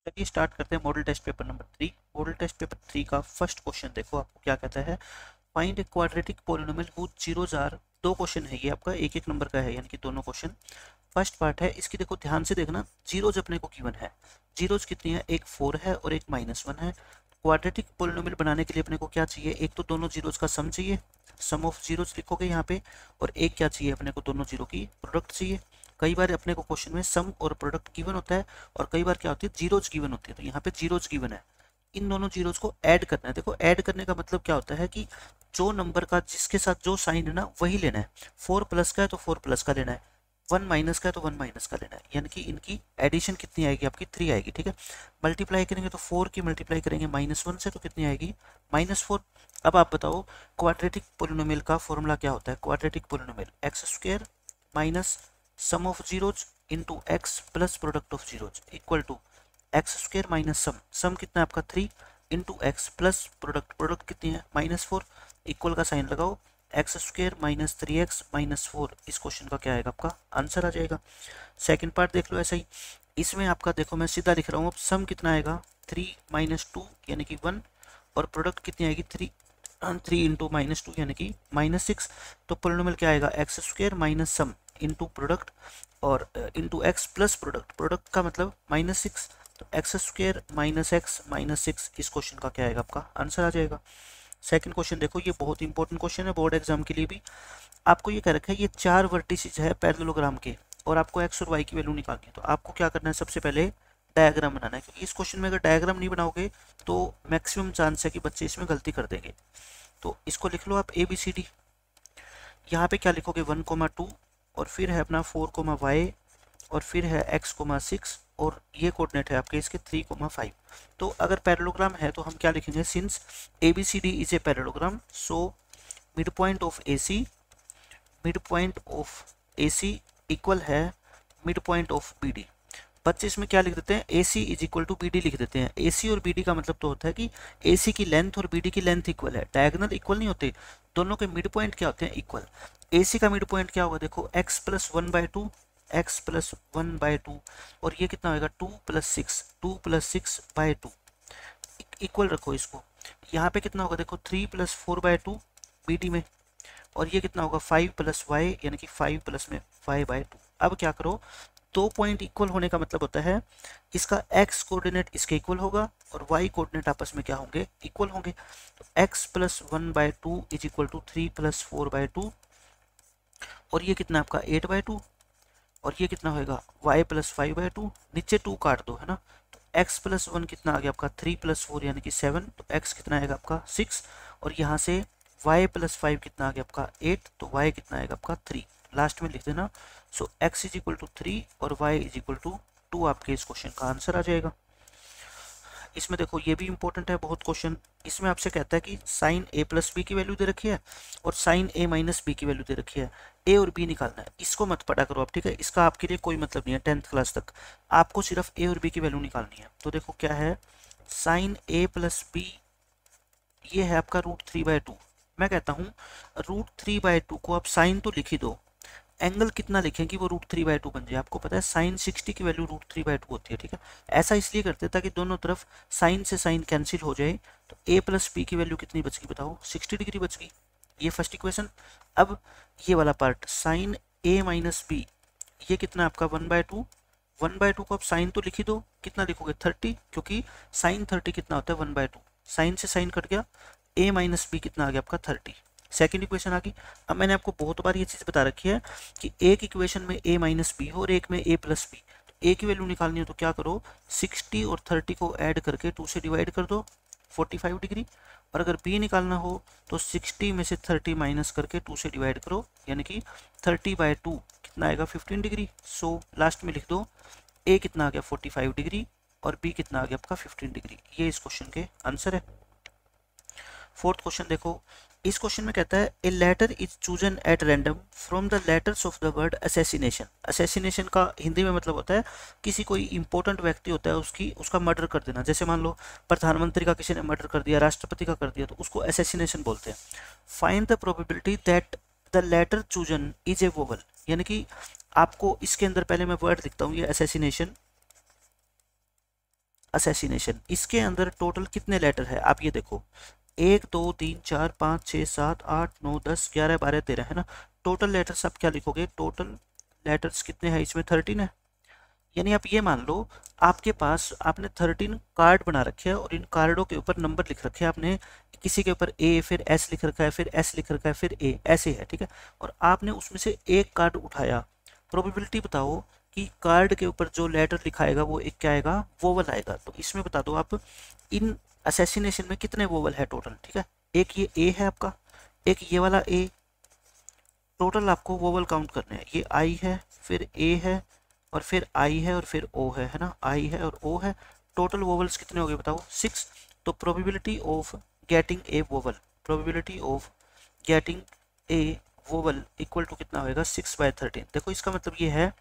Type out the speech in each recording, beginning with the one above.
चलिए स्टार्ट करते हैं model test paper number 3। Model test paper 3 का फर्स्ट क्वेश्चन देखो आपको क्या कहता है। Find a quadratic polynomial whose zeroes are. दो क्वेश्चन है ये आपका, एक एक नंबर का है यानी कि दोनों क्वेश्चन। फर्स्ट पार्ट है इसकी, देखो ध्यान से देखना। जीरोज अपने को गिवन है। जीरोज कितनी है, एक 4 है और एक -1 है। क्वाड्रेटिक पोलिनोमियल बनाने के लिए अपने को क्या चाहिए, एक तो दोनों जीरोज का सम चाहिए, सम ऑफ जीरोज लिखोगे यहाँ पे, और एक क्या चाहिए अपने को, दोनों जीरो की प्रोडक्ट चाहिए। कई बार अपने को क्वेश्चन में सम और प्रोडक्ट गिवन होता है और कई बार क्या होती है, जीरोज गिवन होती है। तो यहाँ पे जीरोज गिवन है, इन दोनों जीरोज को ऐड करना है। देखो ऐड करने का मतलब क्या होता है कि जो नंबर का जिसके साथ जो साइन है ना वही लेना है। 4 प्लस का है तो 4 प्लस का लेना है, 1 माइनस का है तो 1 माइनस का लेना है, यानी कि इनकी एडिशन कितनी आएगी आपकी, 3 आएगी। ठीक है, मल्टीप्लाई करेंगे तो 4 की मल्टीप्लाई करेंगे -1 से तो कितनी आएगी, -4। अब आप बताओ क्वाड्रेटिक पोलिनोमियल का फॉर्मूला क्या होता है। Quadratic polynomial x square minus sum of zeros into x plus product of zeros equal to x square minus sum, sum कितना है आपका 3 into x plus product, product कितनी है -4, इक्वल का साइन लगाओ, x square minus 3x minus 4। इस question का क्या आएगा, आपका आंसर आ जाएगा। सेकंड पार्ट देख लो ऐसा ही। इसमें आपका देखो मैं सीधा लिख रहा हूँ, अब सम कितना आएगा 3 -2 यानी कि 1, और प्रोडक्ट कितनी आएगी 3 इंटू -2 यानी कि -6। तो पोलिनोमियल क्या आएगा, x square minus sum into product और into x plus product, product का मतलब -6, तो x square minus x minus 6। इस क्वेश्चन का क्या आएगा, आपका आंसर आ जाएगा। सेकंड क्वेश्चन देखो, ये बहुत इंपॉर्टेंट क्वेश्चन है बोर्ड एग्जाम के लिए भी। आपको ये कह रखा है ये 4 वर्टिसेस है पैरेललोग्राम के और आपको एक्स और वाई की वैल्यू निकालनी है। तो आपको क्या करना है, सबसे पहले डायग्राम बनाना है, क्योंकि इस क्वेश्चन में अगर डायग्राम नहीं बनाओगे तो मैक्सिमम चांस है कि बच्चे इसमें गलती कर देंगे। तो इसको लिख लो आप ABCD। यहाँ पे क्या लिखोगे 1,2 और फिर है अपना 4,y और फिर है x,6 और ये कोऑर्डिनेट है आपके इसके 3,5। तो अगर पैरेललोग्राम है तो हम क्या लिखेंगे, since ABCD is a parallelogram so mid point of AC, mid point of AC equal है मिड पॉइंट ऑफ BD। बच्चे इसमें क्या लिख देते हैं, AC is equal to BD लिख देते हैं। AC और BD का मतलब तो होता है कि AC की लेंथ और BD की लेंथ इक्वल है, डायगोनल इक्वल नहीं होते, दोनों के मिड पॉइंट क्या होते हैं, इक्वल। AC का मिड पॉइंट क्या होगा, देखो x प्लस 1/2, x प्लस 1/2 और ये कितना होगा 2 प्लस 6, 2 प्लस 6/2 इक्वल रखो इसको। यहाँ पे कितना होगा देखो 3 प्लस 4/2 BD में, और ये कितना होगा 5 प्लस वाई यानी कि 5 प्लस में 5/2। अब क्या करो, दो पॉइंट इक्वल होने का मतलब होता है इसका x कोऑर्डिनेट इसके इक्वल होगा और y कोऑर्डिनेट आपस में क्या होंगे, इक्वल होंगे। तो x plus 1/2 is equal to 3 plus 4/2 और ये कितना आपका 8/2 और ये कितना होगा y प्लस 5/2, नीचे 2 काट दो है ना। तो x प्लस 1 कितना आ गया आपका 3 प्लस 4 यानी कि 7, तो x कितना आएगा आपका 6 और यहाँ से y प्लस 5 कितना आ गया आपका 8, तो y कितना आएगा आपका 3, लास्ट में लिख देना। सो x इज इक्वल टू 3 और y इज इक्वल टू 2 आपके इस क्वेश्चन का आंसर आ जाएगा। इसमें देखो ये भी इंपॉर्टेंट है बहुत क्वेश्चन। इसमें आपसे कहता है कि साइन a प्लस बी की वैल्यू दे रखी है और साइन a माइनस बी की वैल्यू दे रखी है, a और b निकालना है। इसको मत पढ़ा करो आप, ठीक है, इसका आपके लिए कोई मतलब नहीं है 10th क्लास तक, आपको सिर्फ a और b की वैल्यू निकालनी है। तो देखो क्या है, साइन a प्लस बी ये है आपका √3/2। मैं कहता हूँ √3/2 को आप साइन तो लिख ही दो, एंगल कितना लिखें कि वो √3/2 बन जाए। आपको पता है साइन 60 की वैल्यू √3/2 होती है, ठीक है। ऐसा इसलिए करते हैं ताकि दोनों तरफ साइन से साइन कैंसिल हो जाए। तो a प्लस बी की वैल्यू कितनी बच गई बताओ, 60 डिग्री बच गई। ये फर्स्ट इक्वेशन। अब ये वाला part sine a minus b, ये कितना आपका 1/2, 1/2 को आप साइन तो लिख ही दो, कितना लिखोगे 30, क्योंकि साइन 30 कितना होता है 1/2, साइन से साइन कट गया, a माइनस बी कितना आ गया आपका 30। सेकेंड इक्वेशन आ गई। अब मैंने आपको बहुत बार ये चीज़ बता रखी है कि एक इक्वेशन में a माइनस बी हो और एक में a प्लस बी, तो a की वैल्यू निकालनी हो तो क्या करो, 60 और 30 को ऐड करके 2 से डिवाइड कर दो 45 डिग्री, और अगर b निकालना हो तो 60 में से 30 माइनस करके 2 से डिवाइड करो, यानी कि 30/2 कितना आएगा 15 डिग्री। सो लास्ट में लिख दो a कितना आ गया 45 डिग्री और b कितना आ गया आपका 15 डिग्री। ये इस क्वेश्चन के आंसर है। फोर्थ क्वेश्चन देखो, इस क्वेश्चन में कहता है a letter is chosen at random from the letters of the word assassination. Assassination का हिंदी में मतलब होता है किसी कोई इंपॉर्टेंट व्यक्ति होता है उसका मर्डर कर देना। जैसे मान लो प्रधानमंत्री का किसी ने मर्डर कर दिया, राष्ट्रपति का कर दिया, तो उसको असैसिनेशन बोलते हैं। Find the probability that the letter chosen is a vowel, यानी कि आपको इसके अंदर पहले मैं वर्ड लिखता हूँ, ये असैसिनेशन, असैसिनेशन, इसके अंदर टोटल कितने लेटर है आप ये देखो, 1 2 3 4 5 6 7 8 9 10 11 12 13 है ना। टोटल लेटर्स आप क्या लिखोगे, टोटल लेटर्स कितने हैं इसमें, 13 है। यानी आप ये मान लो आपके पास आपने 13 कार्ड बना रखे हैं और इन कार्डों के ऊपर नंबर लिख रखे हैं आपने, किसी के ऊपर ए फिर एस लिख रखा है फिर एस लिख रखा है फिर ए, ऐसे है ठीक है। और आपने उसमें से एक कार्ड उठाया, प्रोबेबिलिटी बताओ कि कार्ड के ऊपर जो लेटर लिखाएगा वो एक क्या आएगा, वोवल आएगा। तो इसमें बता दो आप इन असैसिनेशन में कितने वोवल है टोटल, ठीक है। एक ये ए है आपका, एक ये वाला ए, टोटल आपको वोवल काउंट करने हैं। ये आई है फिर ए है और फिर आई है और फिर ओ है ना, आई है और ओ है। टोटल वोवल्स कितने हो गए बताओ, 6। तो probability of getting a vowel, probability of getting a vowel equal to कितना होएगा, 6/13। देखो इसका मतलब ये है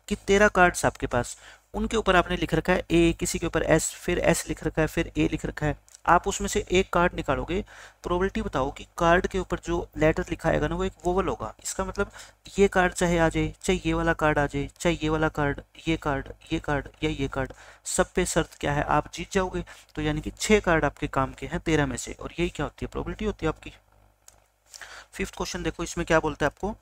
कि 13 कार्ड्स आपके पास, उनके ऊपर आपने लिख रखा है ए, किसी के ऊपर एस, फिर एस लिख रखा है फिर ए लिख रखा है। आप उसमें से एक कार्ड निकालोगे, प्रोबेबिलिटी बताओ कि कार्ड के ऊपर जो लेटर लिखाएगा ना वो एक वोवल होगा। इसका मतलब ये कार्ड चाहे आ जाए, चाहे ये वाला कार्ड आ जाए, चाहे ये वाला कार्ड, ये कार्ड, ये कार्ड या ये कार्ड, सब पे शर्त क्या है, आप जीत जाओगे। तो यानी कि 6 कार्ड आपके काम के हैं 13 में से, और यही क्या होती है, प्रोबेबिलिटी होती है आपकी। फिफ्थ क्वेश्चन देखो, इसमें क्या बोलते हैं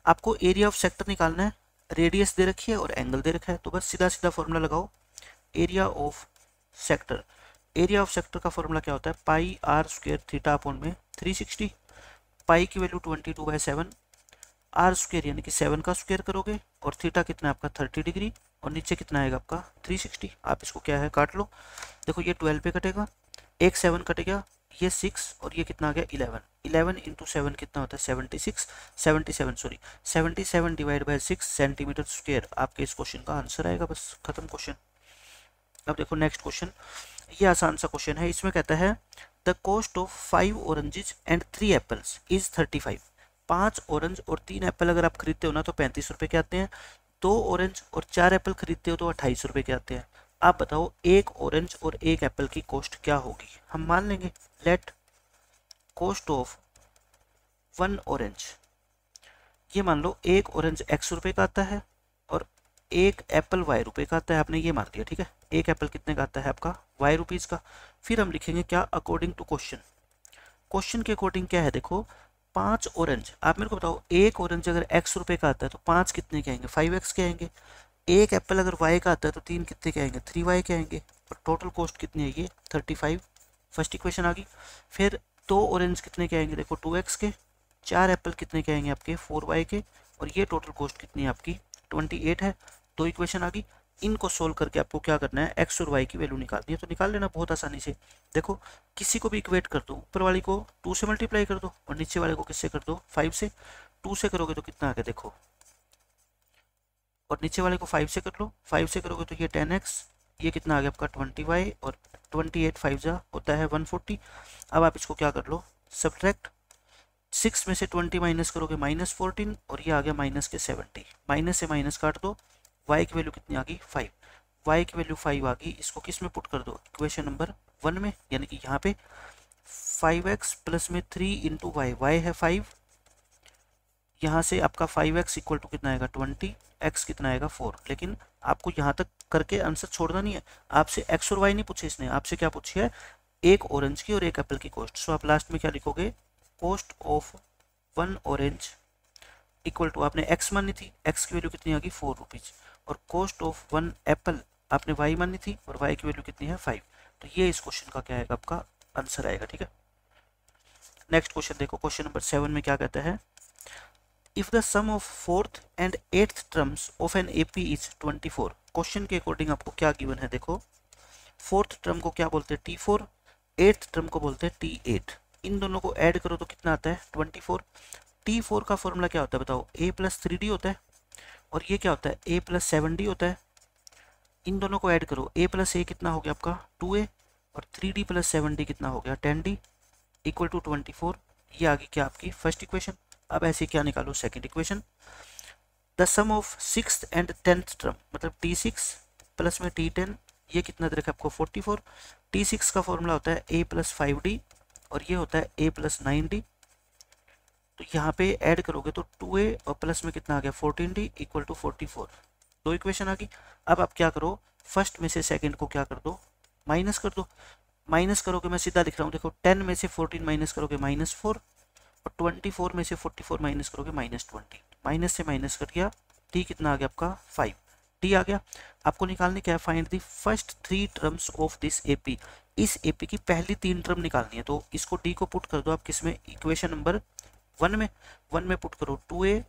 आपको एरिया ऑफ सेक्टर निकालना है, रेडियस दे रखी है और एंगल दे रखा है। तो बस सीधा सीधा फॉर्मूला लगाओ, area of sector. Area of sector का फॉर्मूला क्या होता है, पाई आर स्क्वायर थीटा अपॉन में 360, पाई की वैल्यू 22/7, आर स्क्वायर यानी कि 7 का स्क्वायर करोगे और थीटा कितना है आपका 30 डिग्री, और नीचे कितना आएगा आपका 360। आप इसको क्या है काट लो, देखो ये 12 पे कटेगा, एक 7 कटेगा, ये 6 और ये कितना आ गया 11, 11 इंटू 7 कितना होता है 77 डिवाइड बाय 6 सेंटीमीटर स्क्वायर। आपके इस क्वेश्चन का आंसर आएगा, बस खत्म क्वेश्चन। अब देखो नेक्स्ट क्वेश्चन, ये आसान सा क्वेश्चन है। इसमें कहता है the cost of 5 oranges and 3 apples is 35। 5 orange और 3 एप्पल अगर आप खरीदते हो ना तो 35 रुपए के आते हैं, 2 ऑरेंज और 4 एप्पल खरीदते हो तो 28 रुपए के आते हैं। आप बताओ एक ऑरेंज और एक एप्पल की कॉस्ट क्या होगी। हम मान लेंगे लेट कॉस्ट ऑफ 1 ऑरेंज, ये मान लो एक ऑरेंज x रुपए का आता है और एक एप्पल y रुपए का आता है, आपने ये मान लिया ठीक है। एक एप्पल कितने का आता है आपका y रुपीज का। फिर हम लिखेंगे क्या, अकॉर्डिंग टू क्वेश्चन। क्वेश्चन के अकॉर्डिंग क्या है देखो, 5 ऑरेंज, आप मेरे को बताओ एक ऑरेंज अगर x रुपए का आता है तो 5 कितने के आएंगे, 5x के आएंगे। एक एप्पल अगर y का आता है तो 3 कितने के आएंगे, 3y के आएंगे। और टोटल कॉस्ट कितनी है ये 35। फर्स्ट इक्वेशन आ गई। फिर 2 ऑरेंज कितने के आएंगे देखो 2x के, 4 एप्पल कितने के आएंगे आपके 4y के, और ये टोटल कॉस्ट कितनी है आपकी 28 है। 2 इक्वेशन आ गई। इनको सोल्व करके आपको क्या करना है, x और y की वैल्यू निकालनी है। तो निकाल लेना बहुत आसानी से। देखो किसी को भी इक्वेट कर दो, ऊपर वाली को 2 से मल्टीप्लाई कर दो और नीचे वाले को किससे कर दो 5 से। 2 से करोगे तो कितना आ गया देखो, और नीचे वाले को 5 से कर लो, 5 से करोगे तो ये 10x, ये कितना आ गया आपका 20y, और 28 5 जा होता है 140। अब आप इसको क्या कर लो, सब्ट्रैक्ट, 6 में से 20 माइनस करोगे -14, और ये आ गया माइनस के 70। माइनस से माइनस काट दो, y की वैल्यू कितनी आ गई 5, y की वैल्यू 5 आ गई। इसको किस में पुट कर दो, इक्वेशन नंबर 1 में, यानी कि यहाँ पे 5x प्लस में 3 इंटू y है 5, यहाँ से आपका 5x इक्वल टू कितना आएगा 20, x कितना आएगा 4। लेकिन आपको यहाँ तक करके आंसर छोड़ना नहीं है, आपसे x और y नहीं पूछे इसने, आपसे क्या पूछी है, एक ऑरेंज की और एक एप्पल की कॉस्ट। सो आप लास्ट में क्या लिखोगे, cost of 1 orange equal to, आपने x मानी थी, x की वैल्यू कितनी आ गई 4 रुपीज, और कॉस्ट ऑफ 1 एप्पल आपने y मानी थी और y की वैल्यू कितनी है 5। तो ये इस क्वेश्चन का क्या आएगा, आपका आंसर आएगा, ठीक है। नेक्स्ट क्वेश्चन देखो, क्वेश्चन नंबर 7 में क्या कहता है, if the sum of 4th and 8th terms of an AP is 24। Question के अकॉर्डिंग आपको क्या गिवन है देखो, 4th टर्म को क्या बोलते हैं T4, 8th टर्म को बोलते हैं T8। इन दोनों को ऐड करो तो कितना आता है 24। T4 का फॉर्मूला क्या होता है बताओ, a + 3d होता है, और ये क्या होता है a + 7d होता है। इन दोनों को ऐड करो, a + a कितना हो गया आपका 2a, और 3d + 7d कितना हो गया 10d इक्वल टू 24। ये आ गई क्या आपकी फर्स्ट इक्वेशन। अब ऐसे क्या निकालो second equation, the sum of 6th and 10th term, मतलब T6 प्लस में T10, ये कितना दे रखा है आपको 44। T6 का फॉर्मूला होता है a + 5d, और ये होता है a + 9d। तो यहाँ पे ऐड करोगे तो 2a और प्लस में कितना आ गया 14d इक्वल टू 44। 2 इक्वेशन आ गई। अब आप क्या करो, फर्स्ट में से सेकंड को क्या कर दो माइनस कर दो, माइनस करोगे, मैं सीधा लिख रहा हूँ देखो, 10 में से 14 माइनस करोगे -4, और 24 में से 44 माइनस करोगे -20, माइनस से माइनस कर दिया, टी कितना आ गया आपका 5, टी आ गया। आपको निकालनी क्या है, find the first 3 terms of this AP, इस एपी की पहली 3 टर्म निकालनी है। तो इसको डी को पुट कर दो आप किसमें, इक्वेशन नंबर 1 में, 1 में पुट करो 2a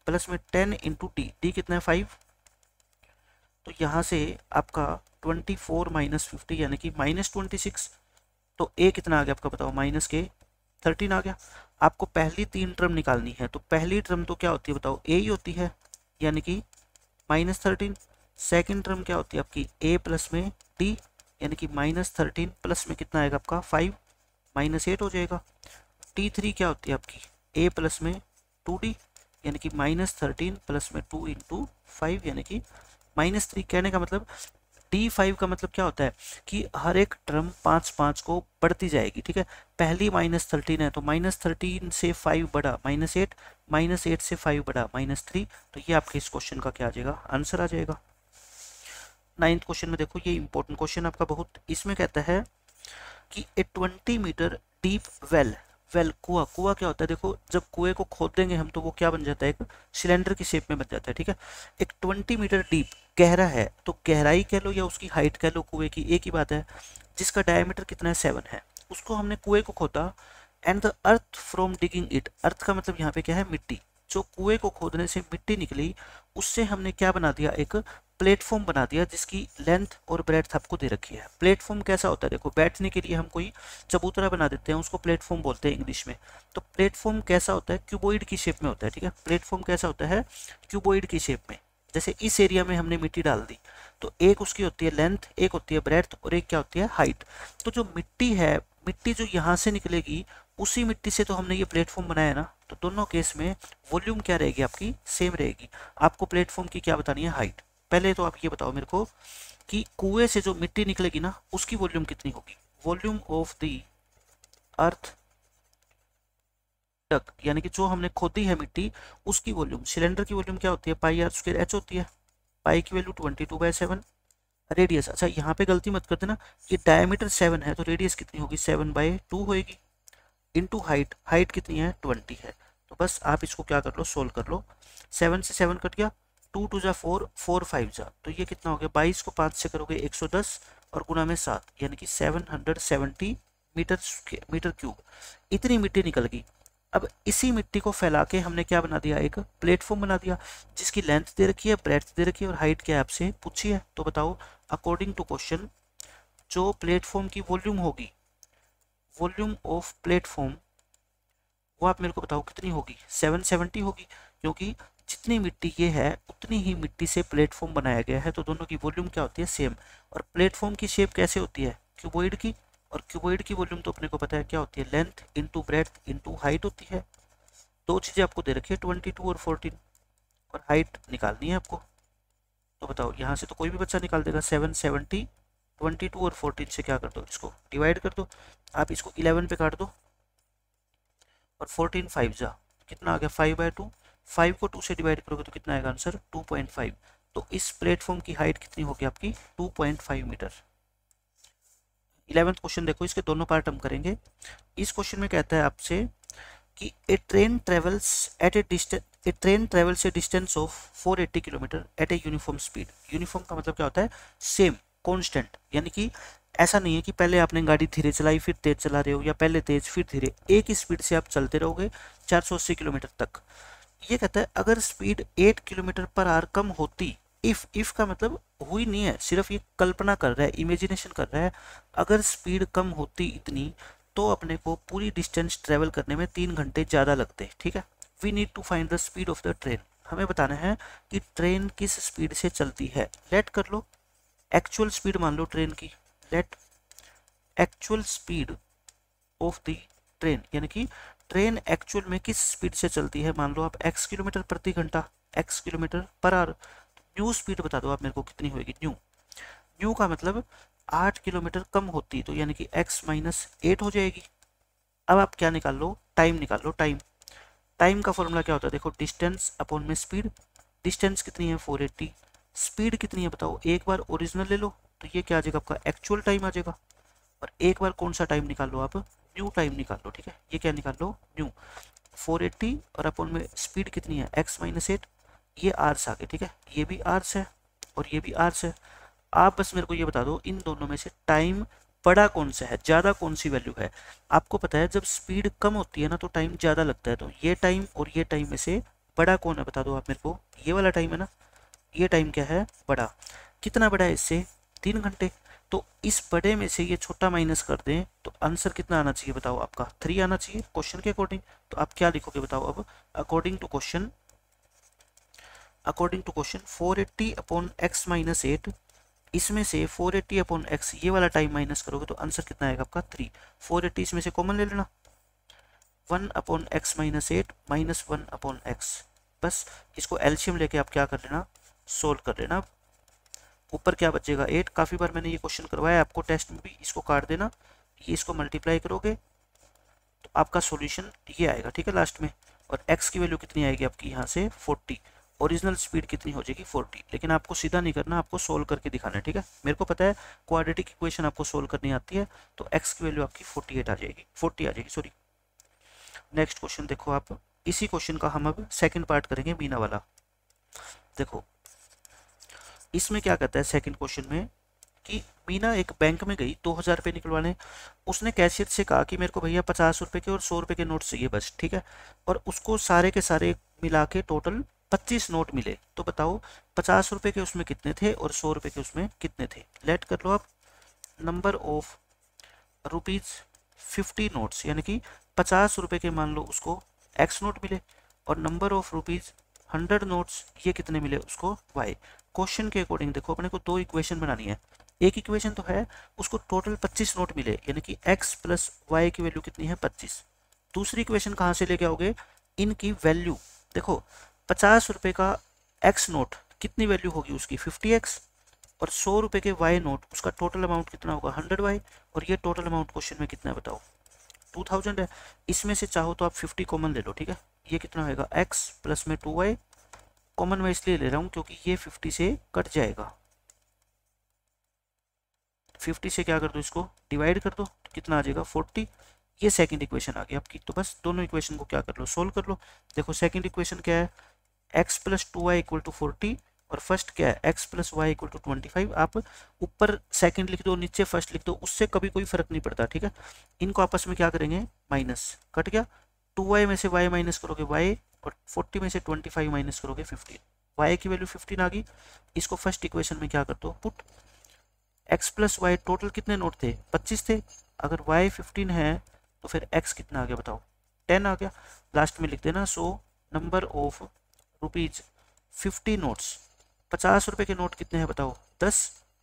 प्लस में 10 इंटू डी, डी कितना है 5, तो यहाँ से आपका 24 माइनस 50 यानी कि -26, तो ए कितना आ गया आपका बताओ, माइनस के 13 आ गया। आपको पहली 3 टर्म निकालनी है, तो पहली टर्म तो क्या होती है बताओ, ए ही होती है, यानी कि -13। सेकेंड टर्म क्या होती है आपकी, ए प्लस में डी, यानी कि -13 प्लस में कितना आएगा आपका 5, -8 हो जाएगा। T3 क्या होती है आपकी, ए प्लस में 2d, यानी कि -13 प्लस में 2 इंटू 5 यानी कि -3। कहने का मतलब D5 का मतलब क्या होता है कि हर एक टर्म 5-5 को बढ़ती जाएगी, ठीक है। पहली -13 है तो -13 से 5 बढ़ा -8, -8 से 5 बढ़ा -3, तो ये आपके इस क्वेश्चन का क्या आ जाएगा, आंसर आ जाएगा। 9th क्वेश्चन में देखो, ये इंपॉर्टेंट क्वेश्चन आपका बहुत, इसमें कहता है कि ए 20 मीटर डीप वेल, वेल कुआ, कुआ क्या होता है देखो, जब कुएं को खोद देंगे हम तो वो क्या बन जाता है, एक सिलेंडर की शेप में बन जाता है, ठीक है। एक 20 मीटर डीप गहरा है, तो गहराई कह लो या उसकी हाइट कह लो कुएं की, एक ही बात है, जिसका डायमीटर कितना है 7 है, उसको हमने कुएं को खोदा। And the earth from digging it, earth का मतलब यहाँ पे क्या है, मिट्टी, जो कुएं को खोदने से मिट्टी निकली उससे हमने क्या बना दिया, एक प्लेटफॉर्म बना दिया जिसकी लेंथ और ब्रेड्थ आपको दे रखी है। प्लेटफॉर्म कैसा होता है देखो, बैठने के लिए हम कोई चबूतरा बना देते हैं, उसको प्लेटफॉर्म बोलते हैं इंग्लिश में। तो प्लेटफॉर्म कैसा होता है, क्यूबॉइड की शेप में होता है, ठीक है। प्लेटफॉर्म कैसा होता है, क्यूबॉइड की शेप में। जैसे इस एरिया में हमने मिट्टी डाल दी, तो एक उसकी होती है लेंथ, एक होती है ब्रेड्थ और एक क्या होती है हाइट। तो जो मिट्टी है, मिट्टी जो यहाँ से निकलेगी उसी मिट्टी से तो हमने ये प्लेटफॉर्म बनाया ना, तो दोनों केस में वॉल्यूम क्या रहेगी आपकी, सेम रहेगी। आपको प्लेटफॉर्म की क्या बतानी है, हाइट। पहले तो आप ये बताओ मेरे को कि कुएं से जो मिट्टी निकलेगी ना उसकी वॉल्यूम कितनी होगी, volume of the earth duck, यानी कि जो हमने खोदी है मिट्टी उसकी वॉल्यूम। सिलेंडर की वॉल्यूम क्या होती है, पाई आर स्क्वायर एच होती है, पाई की वैल्यू 22/7। रेडियस, अच्छा यहाँ पे गलती मत कर देना, ये डायमीटर 7 है तो रेडियस कितनी होगी, 7/2 होगी, इनटू हाइट, हाइट कितनी है 20 है। तो बस आप इसको क्या कर लो, सोल्व कर लो। 7 से 7 कट गया, 2 2 जा 4, 4 5 जा, तो ये कितना हो गया, 22 को 5 से करोगे 110 और गुना में 7, यानी कि 770 मीटर क्यूब, इतनी मिट्टी निकल गई। अब इसी मिट्टी को फैला के हमने क्या बना दिया, एक प्लेटफॉर्म बना दिया जिसकी लेंथ दे रखी है, ब्रेड्थ दे रखी है और हाइट क्या है आपसे पूछी है। तो बताओ अकॉर्डिंग टू क्वेश्चन जो प्लेटफॉर्म की वॉल्यूम होगी, वॉल्यूम ऑफ प्लेटफॉर्म, वो आप मेरे को बताओ कितनी होगी, 770 होगी, क्योंकि जितनी मिट्टी ये है उतनी ही मिट्टी से प्लेटफॉर्म बनाया गया है, तो दोनों की वॉल्यूम क्या होती है, सेम। और प्लेटफॉर्म की शेप कैसे होती है, क्यूबॉइड की, और क्यूबॉइड की वॉल्यूम तो अपने को पता है क्या होती है, length into breadth into height होती है। दो चीज़ें आपको दे रखी है 22 और 14, और हाइट निकालनी है आपको। तो बताओ यहाँ से तो कोई भी बच्चा निकाल देगा, 770 22 और 14 से क्या कर दो, इसको डिवाइड कर दो। आप इसको 11 पे काट दो और 14 5 जा, कितना आ गया 5/2, 5 को 2 से डिवाइड करोगे तो कितना आएगा आंसर 2.5। तो इस प्लेटफॉर्म की हाइट कितनी होगी आपकी 2.5 मीटर। 11th क्वेश्चन देखो, इसके दोनों पार्ट हम करेंगे। इस क्वेश्चन में कहता है आपसे कि a train travels at a distance, a train travels a distance of 480 kilometre at a uniform speed. Uniform का मतलब क्या होता है, सेम, कांस्टेंट, यानी कि ऐसा नहीं है कि पहले आपने गाड़ी धीरे चलाई फिर तेज चला रहे हो या पहले तेज फिर धीरे, एक ही स्पीड से आप चलते रहोगे 480 किलोमीटर तक। ये कहता है अगर स्पीड 8 किलोमीटर पर आवर कम होती, इफ का मतलब हुई नहीं है, सिर्फ ये कल्पना कर रहा है, इमेजिनेशन कर रहा है, अगर स्पीड कम होती इतनी तो अपने को पूरी डिस्टेंस ट्रेवल करने में 3 घंटे ज़्यादा लगते, ठीक है। We need to find the speed of the train, हमें बताना है कि ट्रेन किस स्पीड से चलती है। लेट कर लो एक्चुअल स्पीड मान लो ट्रेन की, let actual speed of the train, यानी कि ट्रेन एक्चुअल में किस स्पीड से चलती है, मान लो आप x किलोमीटर प्रति घंटा, x kilometre per hour. New speed बता दो आप मेरे को कितनी होगी, न्यू, न्यू का मतलब 8 किलोमीटर कम होती, तो यानी कि x - 8 हो जाएगी। अब आप क्या निकाल लो, टाइम निकाल लो। टाइम, टाइम का फॉर्मूला क्या होता है देखो, डिस्टेंस अपॉन में स्पीड। डिस्टेंस कितनी है 480, स्पीड कितनी है बताओ, एक बार ओरिजिनल ले लो, तो ये क्या आ जाएगा आपका एक्चुअल टाइम आ जाएगा। और एक बार कौन सा टाइम निकाल लो आप, न्यू टाइम निकाल लो, ठीक है। ये क्या निकाल लो, न्यू 480 और अपन में स्पीड कितनी है x-8, ये आर्स आ गए, ठीक है। ये भी आर्स है और ये भी आर्स है। आप बस मेरे को ये बता दो इन दोनों में से टाइम बड़ा कौन सा है, ज़्यादा कौन सी वैल्यू है। आपको पता है जब स्पीड कम होती है ना तो टाइम ज़्यादा लगता है, तो ये टाइम और ये टाइम में से बड़ा कौन है बता दो आप मेरे को। ये वाला टाइम है ना, ये टाइम क्या है, बड़ा। कितना बड़ा है इससे, 3 घंटे। तो इस बड़े में से ये छोटा माइनस कर दें तो आंसर कितना आना चाहिए बताओ आपका, 3 आना चाहिए क्वेश्चन के अकॉर्डिंग। तो आप क्या लिखोगे बताओ अब, according to question 480 upon x-8, इसमें से 480 अपॉन x ये वाला टाइम माइनस करोगे तो आंसर कितना आएगा आपका 3। 480 इसमें से कॉमन ले लेना, 1 upon x-8 minus 1 upon x। बस इसको एलसीएम लेके आप क्या कर लेना, सोल्व कर लेना। ऊपर क्या बचेगा 8, काफ़ी बार मैंने ये क्वेश्चन करवाया आपको टेस्ट में भी। इसको काट देना, ये इसको मल्टीप्लाई करोगे तो आपका सॉल्यूशन ये आएगा, ठीक है लास्ट में। और x की वैल्यू कितनी आएगी आपकी यहाँ से 40, ओरिजिनल स्पीड कितनी हो जाएगी 40। लेकिन आपको सीधा नहीं करना, आपको सोल्व करके दिखाना है, ठीक है। मेरे को पता है क्वाड्रेटिक इक्वेशन आपको सोल्व करनी आती है, तो x की वैल्यू आपकी 48 आ जाएगी, 40 आ जाएगी सॉरी। नेक्स्ट क्वेश्चन देखो आप, इसी क्वेश्चन का हम अब सेकंड पार्ट करेंगे, मीना वाला। देखो इसमें क्या कहता है सेकंड क्वेश्चन में कि मीना एक बैंक में गई 2000 रुपये निकलवाने। उसने कैशियर से कहा कि मेरे को भैया 50 रुपये के और 100 रुपये के नोट चाहिए बस, ठीक है। और उसको सारे के सारे मिला के टोटल 25 नोट मिले। तो बताओ 50 रुपये के उसमें कितने थे और 100 रुपये के उसमें कितने थे। लेट कर लो आप, नंबर ऑफ ₹50 नोट्स, यानी कि 50 रुपये के मान लो उसको x नोट मिले, और नंबर ऑफ ₹100 नोट्स ये कितने मिले उसको y। क्वेश्चन के अकॉर्डिंग देखो अपने को दो इक्वेशन बनानी है। एक इक्वेशन तो है उसको टोटल 25 नोट मिले, यानी कि x प्लस वाई की वैल्यू कितनी है 25। दूसरी इक्वेशन कहाँ से लेके आओगे, इनकी वैल्यू देखो। 50 रुपये का x नोट कितनी वैल्यू होगी उसकी 50x, और 100 रुपये के y नोट उसका टोटल अमाउंट कितना होगा 100y। और ये टोटल अमाउंट क्वेश्चन में कितना है बताओ 2000 है। इसमें से चाहो तो आप 50 कॉमन ले लो, ठीक है। ये कितना होगा x प्लस में 2y, कॉमन मैं इसलिए ले रहा हूँ क्योंकि ये 50 से कट जाएगा। 50 से क्या कर दो इसको डिवाइड कर दो तो कितना आ जाएगा 40। ये सेकंड इक्वेशन आ गई आपकी। तो बस दोनों इक्वेशन को क्या कर लो सोल्व कर लो। देखो सेकंड इक्वेशन क्या है, x plus 2y equal to 40, और फर्स्ट क्या है x plus y equal to 25। आप ऊपर सेकंड लिख दो नीचे फर्स्ट लिख दो, उससे कभी कोई फर्क नहीं पड़ता, ठीक है। इनको आपस में क्या करेंगे माइनस, कट गया। 2y में से y माइनस करोगे y, और 40 में से 25 माइनस करोगे 15। y की वैल्यू 15 आ गई। इसको फर्स्ट इक्वेशन में क्या कर दो put. x plus y total कितने नोट थे 25 थे, अगर y 15 है तो फिर x कितना आ गया बताओ 10 आ गया। लास्ट में लिख देना सो नंबर ऑफ ₹50 नोट्स। 50 रुपये के नोट कितने हैं बताओ 10,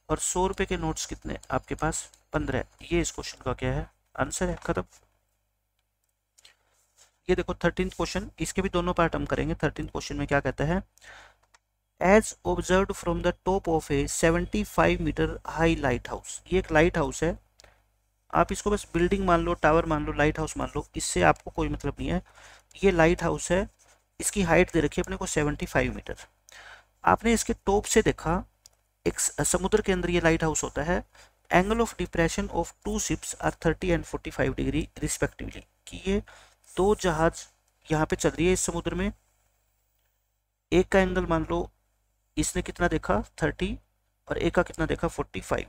और 100 रुपये के नोट्स कितने आपके पास 15। ये इस क्वेश्चन का क्या है आंसर है, खत्म। ये देखो 13th क्वेश्चन, इसके भी दोनों पार्ट हम करेंगे। 13th क्वेश्चन में क्या कहता है, as observed from the top of a 75 metre high light house. ये एक लाइट हाउस है, आप इसको बस बिल्डिंग मान लो, टावर मान लो, लाइट हाउस मान लो, इससे आपको कोई मतलब नहीं है। ये लाइट हाउस है, इसकी हाइट दे रखी है अपने को 75 मीटर। आपने इसके टॉप से देखा, एक समुद्र के अंदर ये लाइट हाउस होता है। Angle of depression of 2 ships are 30 and 45 degree respectively, कि ये 2 जहाज यहाँ पे चल रही है इस समुद्र में। एक का एंगल मान लो इसने कितना देखा 30, और एक का कितना देखा 45।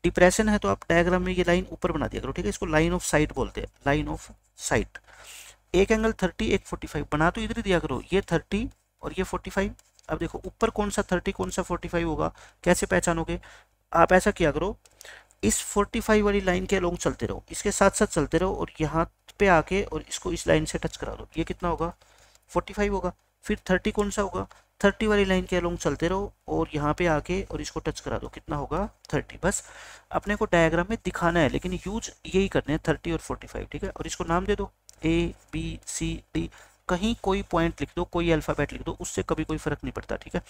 डिप्रेशन है तो आप डायग्राम में ये लाइन ऊपर बना दिया करो, ठीक है। इसको लाइन ऑफ साइट बोलते हैं, लाइन ऑफ साइट। एक एंगल 30 एक 45 बना तो इधर ही दिया करो, ये 30 और ये 45। अब देखो ऊपर कौन सा 30 कौन सा 45 होगा, कैसे पहचानोगे। आप ऐसा किया करो, इस 45 वाली लाइन के अलोंग चलते रहो, इसके साथ साथ चलते रहो, और यहाँ पे आके और इसको इस लाइन से टच करा दो। ये कितना होगा 45 होगा। फिर 30 कौन सा होगा, 30 वाली लाइन के अलोंग चलते रहो और यहाँ पे आके और इसको टच करा दो, कितना होगा 30। बस अपने को डायग्राम में दिखाना है, लेकिन यूज यही करने हैं 30 और 45, ठीक है। और इसको नाम दे दो ABCD, कहीं कोई पॉइंट लिख दो, कोई अल्फ़ाबेट लिख दो, उससे कभी कोई फर्क नहीं पड़ता, ठीक है।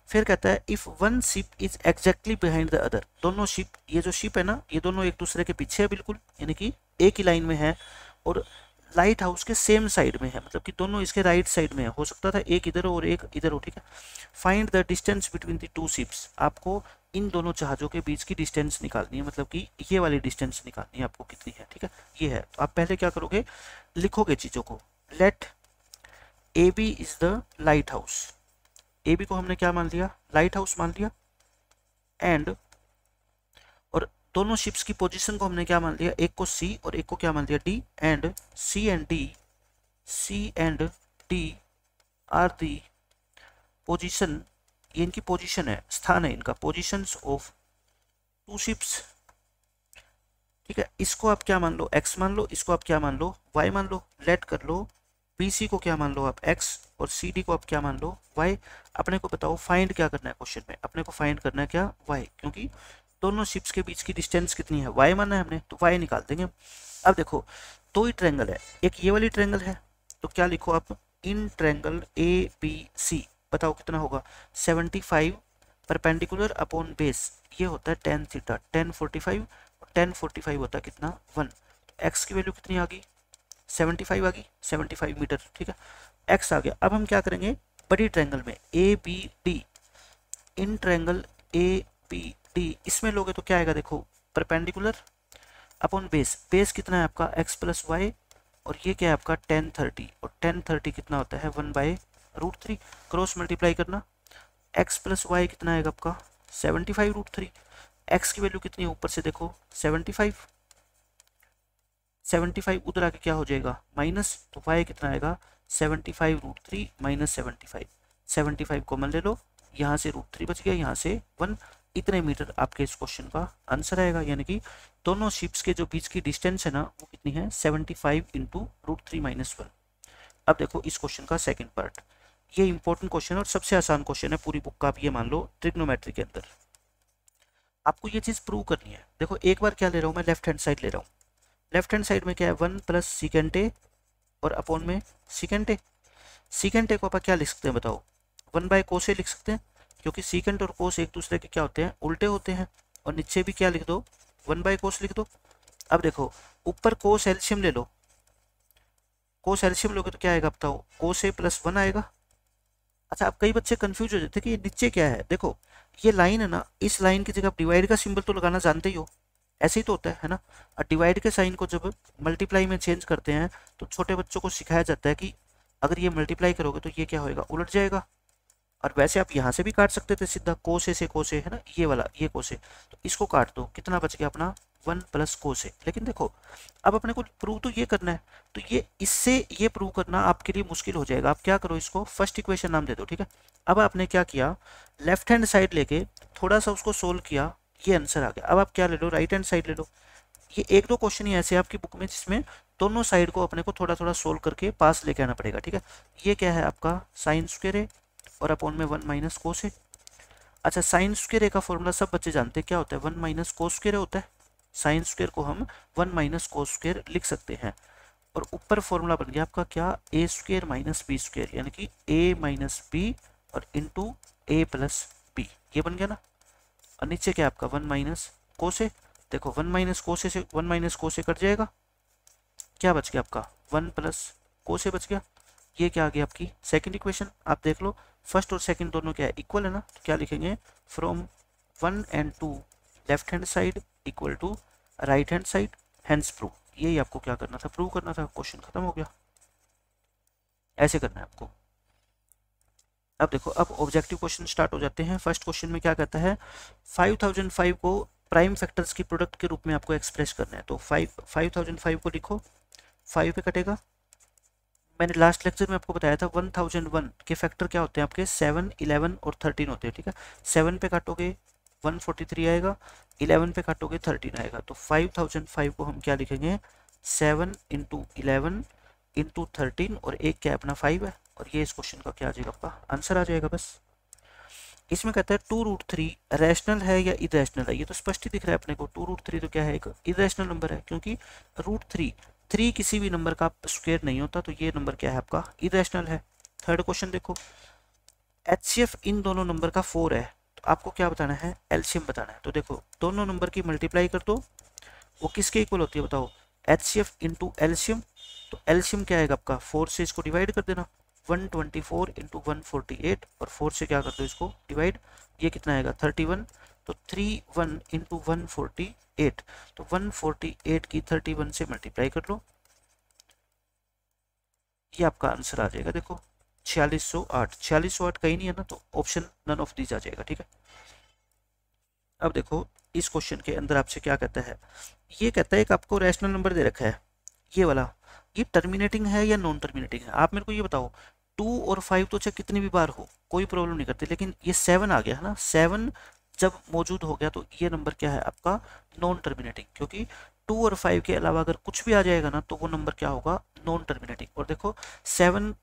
फिर कहता है if one ship is exactly behind the other. दोनों शिप, ये जो शिप है ना, ये दोनों एक दूसरे के पीछे है बिल्कुल, यानी कि एक ही लाइन में है, और लाइट हाउस के सेम साइड में है, मतलब कि दोनों इसके राइट साइड में है। हो सकता था एक इधर और एक इधर हो, ठीक है। Find the distance between the 2 ships. आपको इन दोनों जहाज़ों के बीच की डिस्टेंस निकालनी है, मतलब कि ये वाली डिस्टेंस निकालनी है आपको कितनी है, ठीक है। ये है, तो आप पहले क्या करोगे, लिखोगे चीज़ों को। Let A B is the light house, A B को हमने क्या मान लिया, लाइट हाउस मान लिया। एंड और दोनों शिप्स की पोजीशन को हमने क्या मान लिया, एक को सी और एक को क्या मान लिया, D. And C and D are the position, ये इनकी पोजीशन है, स्थान है इनका, पोजीशंस ऑफ टू शिप्स, ठीक है। इसको आप क्या मान लो, x मान लो, इसको आप क्या मान लो, y मान लो। लेट कर लो BC को क्या मान लो आप, x, और CD को आप क्या मान लो, y। अपने को बताओ फाइंड क्या करना है क्वेश्चन में, अपने को फाइंड करना है क्या, y, क्योंकि दोनों शिप्स के बीच की डिस्टेंस कितनी है, y माना है हमने, तो y निकाल देंगे। अब देखो दो ही ट्रायंगल है, एक ये वाली ट्रायंगल है, तो क्या लिखो आप, इन ट्रायंगल ABC, बताओ कितना होगा, 75 परपेंडिकुलर अपॉन बेस, ये होता है tan थीटा, tan 45, और tan 45 होता है कितना, 1। तो x की वैल्यू कितनी आ गई, 75 आ गई, 75 मीटर, ठीक है, x आ गया। अब हम क्या करेंगे, बड़ी ट्रायंगल में ABD, इन ट्रायंगल ABD, इसमें लोगे तो क्या आएगा, देखो परपेंडिकुलर अपॉन बेस, बेस कितना है आपका x प्लस वाई, और ये क्या है आपका tan 30, और tan 30 कितना होता है 1/√3, क्रॉस मल्टीप्लाई करना, x प्लस वाई कितना आएगा आपका 75√3, x की वैल्यू कितनी है ऊपर से देखो 75, 75 उधर आके क्या हो जाएगा माइनस, तो y कितना आएगा 75√3 माइनस 75, 75 कॉमन ले लो, यहाँ से √3 बच गया, यहाँ से 1, इतने मीटर आपके इस क्वेश्चन का आंसर आएगा। यानी कि दोनों शिप्स के जो बीच की डिस्टेंस है ना वो कितनी है 75 इंटू √3 माइनस 1। अब देखो इस क्वेश्चन का सेकंड पार्ट, ये इंपॉर्टेंट क्वेश्चन और सबसे आसान क्वेश्चन है पूरी बुक का, आप ये मान लो ट्रिग्नोमेट्री के अंदर आपको ये चीज प्रूव करनी है। देखो एक बार क्या ले रहा हूँ मैं, लेफ्ट हैंड साइड ले रहा हूँ, लेफ्ट हैंड साइड में क्या है 1 प्लस सीकेंट ए और अपॉन में सीकेंट ए। सीकेंट ए को आप क्या लिख सकते हैं बताओ, 1/कोस ए लिख सकते हैं, क्योंकि सीकेंट और कोस एक दूसरे के क्या होते हैं, उल्टे होते हैं। और नीचे भी क्या लिख दो 1/कोस लिख दो। अब देखो ऊपर कोस एलसीएम ले लो, कोस एलसीएम लोगे तो क्या आएगा बताओ, कोस ए प्लस 1 आएगा। अच्छा अब कई बच्चे कंफ्यूज हो जाते हैं कि ये नीचे क्या है, देखो ये लाइन है ना, इस लाइन की जगह आप डिवाइड का सिंबल तो लगाना जानते ही हो, ऐसे ही तो होता है ना। और डिवाइड के साइन को जब मल्टीप्लाई में चेंज करते हैं तो छोटे बच्चों को सिखाया जाता है कि अगर ये मल्टीप्लाई करोगे तो ये क्या होएगा, उलट जाएगा। और वैसे आप यहाँ से भी काट सकते थे सीधा, कोसे से कोसे है ना, ये वाला ये कोसे, तो इसको काट दो, कितना बच गया अपना 1 प्लस कोसे। लेकिन देखो अब अपने को प्रूव तो ये करना है, तो ये इससे ये प्रूव करना आपके लिए मुश्किल हो जाएगा। आप क्या करो, इसको फर्स्ट इक्वेशन नाम दे दो, ठीक है। अब आपने क्या किया, लेफ्ट हैंड साइड लेके थोड़ा सा उसको सोल्व किया, ये आंसर आ गया। अब आप क्या ले लो, राइट हैंड साइड ले लो। ये एक दो क्वेश्चन ही ऐसे आपकी बुक में जिसमें दोनों साइड को अपने को थोड़ा थोड़ा सोल्व करके पास लेके आना पड़ेगा, ठीक है। ये क्या है आपका साइन स्क्वायर है और अपॉन में 1 माइनस कोस है। अच्छा साइन स्क्वायर का फॉर्मूला सब बच्चे जानते हैं क्या होता है, 1 माइनस कोस स्क्वायर होता है। साइन स्क्वायर को हम 1 माइनस कोस स्क्वायर लिख सकते हैं। और ऊपर फॉर्मूला बन गया आपका क्या, ए स्क्वायर माइनस बी स्क्वायर, यानी कि ए माइनस बी और इंटू ए प्लस बी, ये बन गया ना। और नीचे क्या आपका 1 माइनस कोसे, देखो 1 माइनस कोसे से 1 माइनस कोसे कट जाएगा, क्या बच गया आपका 1 प्लस कोसे बच गया। ये क्या आ गया आपकी सेकंड इक्वेशन। आप देख लो फर्स्ट और सेकंड दोनों क्या है, इक्वल है ना, तो क्या लिखेंगे from 1 and 2 left hand side equal to right hand side, hence prove. यही आपको क्या करना था, प्रूव करना था, क्वेश्चन खत्म हो गया। ऐसे करना है आपको। अब देखो अब ऑब्जेक्टिव क्वेश्चन स्टार्ट हो जाते हैं। फर्स्ट क्वेश्चन में क्या कहता है, 5005 को प्राइम फैक्टर्स की प्रोडक्ट के रूप में आपको एक्सप्रेस करना है। तो 5005 को लिखो, 5 पे कटेगा। मैंने लास्ट लेक्चर में आपको बताया था 1001 के फैक्टर क्या होते हैं आपके, 7, 11 और 13 होते हैं, ठीक है। 7 पे काटोगे 143 आएगा, 11 पे काटोगे 13 आएगा। तो 5005 को हम क्या लिखेंगे, 7 इंटू 11 इंटू 13 और एक क्या अपना 5 है। और ये इस क्वेश्चन का क्या आ जाएगा, आपका आंसर आ जाएगा बस। इसमें कहता है 2√3 रैशनल है या इरेशनल है, ये तो स्पष्ट ही दिख रहा है अपने को। 2√3 तो क्या है, एक इरेशनल नंबर है, क्योंकि √3 किसी भी नंबर का स्क्वायर नहीं होता, तो ये नंबर क्या है आपका इरेशनल है। थर्ड क्वेश्चन देखो, HCF इन दोनों नंबर का 4 है, तो आपको क्या बताना है, एलसीएम बताना है। तो देखो दोनों नंबर की मल्टीप्लाई कर दो, वो किसके इक्वल होती है बताओ, HCF इंटू एलसीएम। तो एलसीएम क्या आएगा आपका, 4 से इसको डिवाइड कर देना, 124 इंटू 148 और 4 से क्या कर दो इसको डिवाइड, ये कितना आएगा 31। तो 31 इंटू 148, तो 148 की 31 से मल्टीप्लाई कर लो, ये आपका आंसर आ जाएगा। देखो 4608, 4608 कहीं नहीं है ना, तो ऑप्शन नन ऑफ दीज आ जाएगा। ठीक है, अब देखो इस क्वेश्चन के अंदर आपसे क्या कहता है, ये कहता है एक आपको रैशनल नंबर दे रखा है, ये वाला, ये टर्मिनेटिंग है या नॉन टर्मिनेटिंग है, आप मेरे को ये बताओ। 2 और 5 तो चाहे कितनी भी बार हो कोई प्रॉब्लम नहीं करती, लेकिन ये 7 आ गया है ना, 7 जब मौजूद हो गया तो ये नंबर क्या है आपका, नॉन टर्मिनेटिंग, क्योंकि 2 और 5 के अलावा अगर कुछ भी आ जाएगा ना तो वो नंबर क्या होगा, नॉन टर्मिनेटिंग। और देखो 7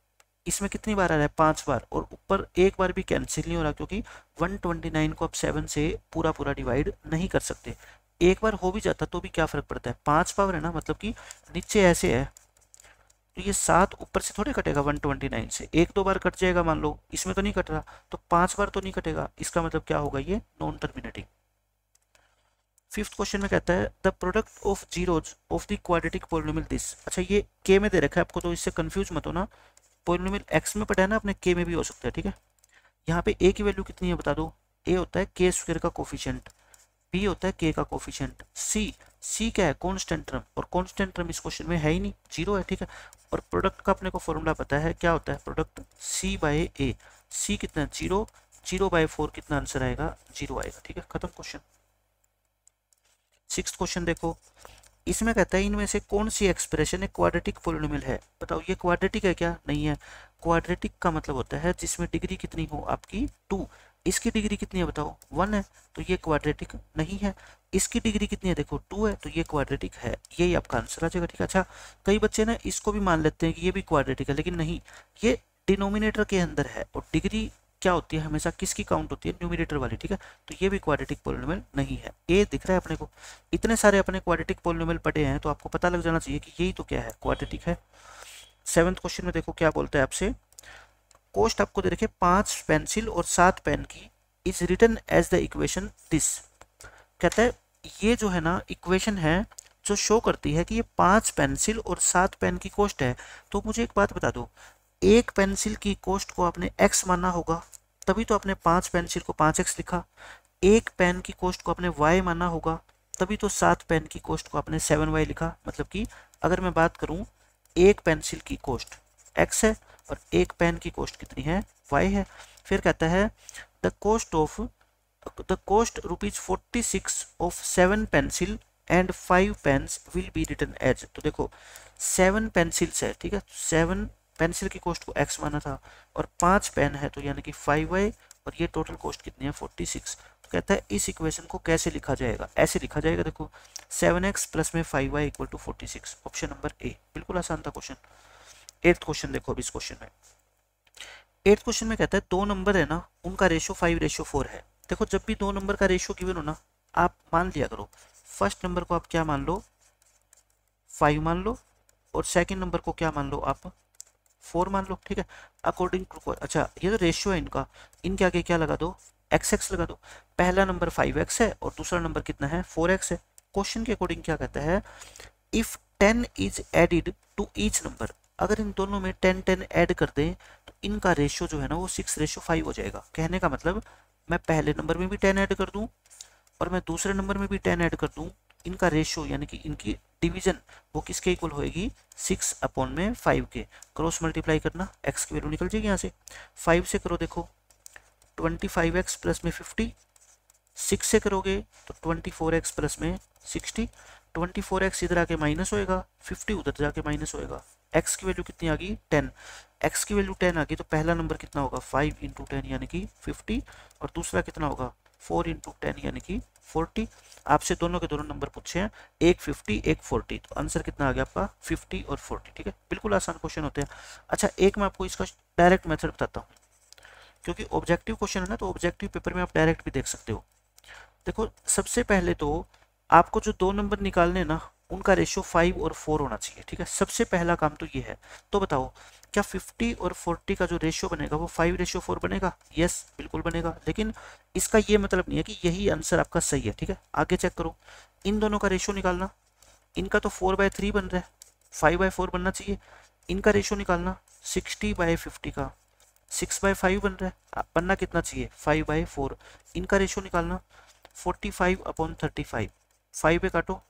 इसमें कितनी बार आ रहा है, 5 बार, और ऊपर एक बार भी कैंसिल नहीं हो रहा, क्योंकि 129 को आप 7 से पूरा पूरा डिवाइड नहीं कर सकते। एक बार हो भी जाता तो भी क्या फर्क पड़ता है, 5 पावर है ना, मतलब कि नीचे ऐसे है तो ये 7 ऊपर से थोड़े कटेगा 129 से, एक दो बार कट जाएगा मान लो, इसमें तो नहीं कट रहा, तो 5 बार तो नहीं कटेगा, इसका मतलब क्या होगा, ये नॉन टर्मिनेटिंग। फिफ्थ क्वेश्चन में कहता है the product of zeros of the quadratic polynomial this. अच्छा ये के में दे रखा है आपको, तो इससे कंफ्यूज मत होना, पोलिनोमियल एक्स में पढ़ा है ना आपने, के में भी हो सकता है। ठीक है, यहाँ पे ए की वैल्यू कितनी है बता दो, ए होता है के स्क्वायर का कोफिशिएंट, बी होता है के का कोफिशिएंट, सी क्या है, कांस्टेंट टर्म, और कांस्टेंट टर्म इस क्वेश्चन में है ही नहीं, जीरो है। ठीक है, और प्रोडक्ट का अपने को फॉर्मूला पता है, क्या होता है प्रोडक्ट, सी बाय ए, सी कितना, जीरो, 0/4 कितना आंसर आएगा, 0 आएगा। ठीक है, खत्म क्वेश्चन। सिक्स्थ क्वेश्चन देखो, इसमें कहता है इनमें से कौन सी एक्सप्रेशन एक क्वाड्रेटिक पोलिनोमियल है, बताओ ये क्वाड्रेटिक है क्या, नहीं है। क्वाड्रेटिक का मतलब होता है जिसमें डिग्री कितनी हो आपकी 2, इसकी डिग्री कितनी है बताओ 1 है, तो ये क्वाड्रेटिक नहीं है। इसकी डिग्री कितनी है देखो 2 है, तो ये क्वाड्रेटिक है, यही आपका आंसर आ जाएगा। ठीक है, अच्छा कई बच्चे ना इसको भी मान लेते हैं कि ये भी क्वाड्रेटिक है, लेकिन नहीं, ये डिनोमिनेटर के अंदर है, और डिग्री क्या होती है हमेशा, किसकी काउंट होती है, न्यूमिनेटर वाली। ठीक है, तो ये भी क्वाड्रेटिक पोलिनोमियल नहीं है। ए दिख रहा है अपने को, इतने सारे अपने क्वाड्रेटिक पोलिनोमियल पढ़े हैं तो आपको पता लग जाना चाहिए कि यही तो क्या है, क्वाड्रेटिक है। सेवंथ क्वेश्चन में देखो क्या बोलता है आपसे, कॉस्ट आपको दे रखे 5 पेंसिल और 7 पेन की, is written as the equation this. कहता है ये जो है ना इक्वेशन है जो शो करती है कि ये 5 पेंसिल और 7 पेन की कॉस्ट है। तो मुझे एक बात बता दो, एक पेंसिल की कॉस्ट को आपने x माना होगा, तभी तो आपने 5 पेंसिल को 5x लिखा। एक पेन की कॉस्ट को आपने y माना होगा, तभी तो 7 पेन की कॉस्ट को आपने 7y लिखा। मतलब कि अगर मैं बात करूं, एक पेंसिल की कॉस्ट x है और एक पेन की कॉस्ट कितनी है, y है। फिर कहता है the cost ₹46 of 7 pencil and 5 pens will be written as. तो देखो 7 पेंसिल्स है, ठीक है, 7 पेंसिल की कॉस्ट को x माना था, और 5 पेन है तो यानी कि 5y, और ये टोटल कॉस्ट कितनी है 46। तो कहता है इस इक्वेशन को कैसे लिखा जाएगा, ऐसे लिखा जाएगा, देखो 7x प्लस में 5y equal to 46, option number A. बिल्कुल आसान था क्वेश्चन। एट्थ क्वेश्चन देखो, अब इस क्वेश्चन में, एट्थ क्वेश्चन में कहता है दो नंबर है ना, उनका रेशियो 5:4 है। देखो जब भी दो नंबर का रेशियो गिवन हो ना, आप मान लिया करो, फर्स्ट नंबर को आप क्या मान लो, 5 मान लो, और सेकंड नंबर को क्या मान लो आप, 4 मान लो। ठीक है, अकॉर्डिंग टू, अच्छा ये तो रेशियो है इनका, इनके आगे क्या लगा दो, x लगा दो। पहला नंबर 5x है और दूसरा नंबर कितना है 4x है। क्वेश्चन के अकॉर्डिंग क्या कहता है, if 10 is added to each number, अगर इन दोनों में 10 ऐड कर दें तो इनका रेशियो जो है ना वो 6:5 हो जाएगा। कहने का मतलब मैं पहले नंबर में भी 10 ऐड कर दूं और मैं दूसरे नंबर में भी 10 ऐड कर दूं, इनका रेशियो यानी कि इनकी डिवीजन वो किसके इक्वल होएगी, 6/5 के। क्रॉस मल्टीप्लाई करना, x की वैल्यू निकल जाएगी यहाँ से, 5 से करो देखो 25x प्लस में 50, 6 से करोगे तो 24x प्लस में 60, 24x इधर आके माइनस होएगा, 50 उधर जाके माइनस होएगा। x की वैल्यू कितनी आ गई 10, x की वैल्यू 10 आ गई, तो पहला नंबर कितना होगा 5 × 10 यानी कि 50, और दूसरा कितना होगा 4 × 10 यानी कि 40। आपसे दोनों के दोनों नंबर पूछे हैं, एक 50 एक 40, तो आंसर कितना आ गया आपका 50 और 40। ठीक है, बिल्कुल आसान क्वेश्चन होते हैं। अच्छा एक मैं आपको इसका डायरेक्ट मेथड बताता हूँ, क्योंकि ऑब्जेक्टिव क्वेश्चन है ना, तो ऑब्जेक्टिव पेपर में आप डायरेक्ट भी देख सकते हो। देखो सबसे पहले तो आपको जो दो नंबर निकालने ना उनका रेशियो 5 और 4 होना चाहिए। ठीक है, सबसे पहला काम तो ये है। तो बताओ क्या 50 और 40 का जो रेशियो बनेगा वो 5:4 बनेगा, यस बिल्कुल बनेगा, लेकिन इसका ये मतलब नहीं है कि यही आंसर आपका सही है। ठीक है, आगे चेक करो, इन दोनों का रेशियो निकालना, इनका तो 4/3 बन रहा है, 5/4 बनना चाहिए। इनका रेशियो निकालना 60/50 का 6/5 बन रहा है, बनना कितना चाहिए 5/4। इनका रेशियो निकालना 45/35, 5 पे काटो,